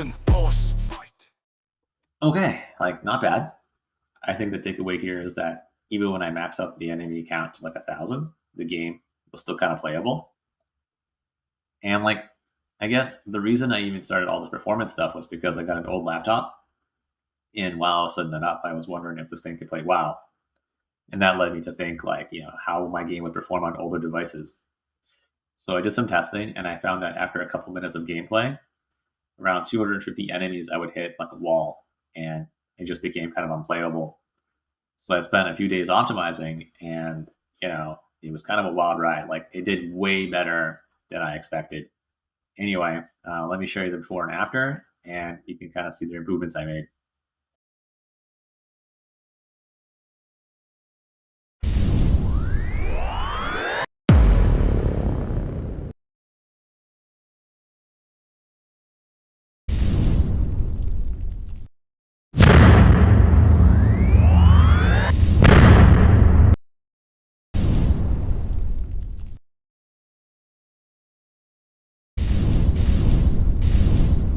Spartan boss fight. Okay, like not bad. I think the takeaway here is that even when I max out the enemy count to like 1,000, the game was still kind of playable. And like, I guess the reason I even started all this performance stuff was because I got an old laptop, and while I was setting it up, I was wondering if this thing could play WoW, and that led me to think like, how my game would perform on older devices. So I did some testing, and I found that after a couple minutes of gameplay, around 250 enemies I would hit like a wall, and it just became kind of unplayable. So I spent a few days optimizing, and it was kind of a wild ride. Like it did way better than I expected. Anyway, let me show you the before and after, and you can kind of see the improvements I made.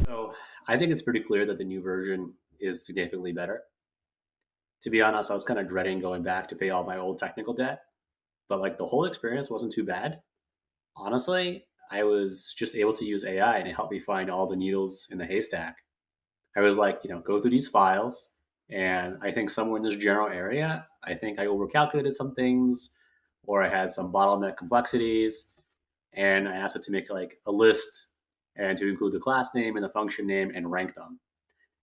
So I think it's pretty clear that the new version is significantly better. To be honest, I was kind of dreading going back to pay all my old technical debt, but like the whole experience wasn't too bad. Honestly, I was just able to use AI and it helped me find all the needles in the haystack. I was like, go through these files, and I think somewhere in this general area, I think I overcalculated some things, or I had some bottleneck complexities, and I asked it to make like a list and to include the class name and the function name and rank them.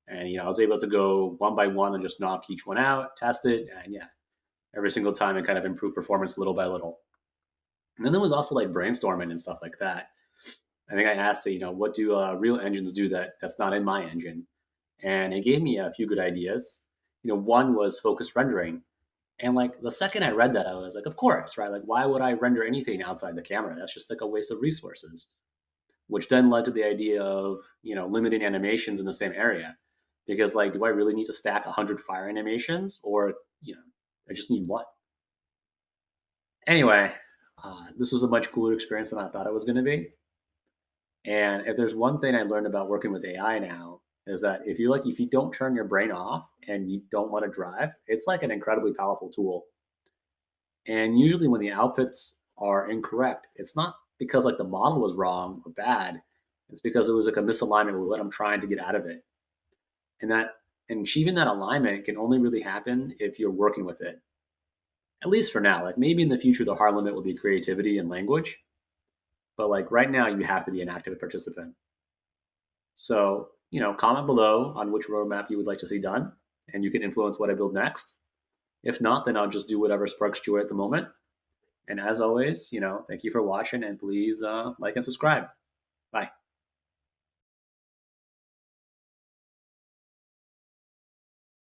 And I was able to go one by one and just knock each one out, test it, and yeah, every single time it kind of improved performance little by little. And then there was also like brainstorming and stuff like that. I think I asked it, what do real engines do that's not in my engine? And it gave me a few good ideas. One was focused rendering. And like the second I read that, I was like, of course, right? Like, why would I render anything outside the camera? That's just like a waste of resources. Which then led to the idea of, limiting animations in the same area. Because like, do I really need to stack 100 fire animations, or, I just need one? Anyway, this was a much cooler experience than I thought it was going to be. And if there's one thing I learned about working with AI now, is that if you don't turn your brain off and you don't let it drive, it's like an incredibly powerful tool. And usually when the outputs are incorrect, it's not because like the model was wrong or bad. It's because it was like a misalignment with what I'm trying to get out of it. And that and achieving that alignment can only really happen if you're working with it. At least for now. Like maybe in the future the hard limit will be creativity and language. But like right now you have to be an active participant. So, comment below on which roadmap you would like to see done, and you can influence what I build next. If not, then I'll just do whatever sparks joy at the moment. And as always, thank you for watching, and please like and subscribe. Bye.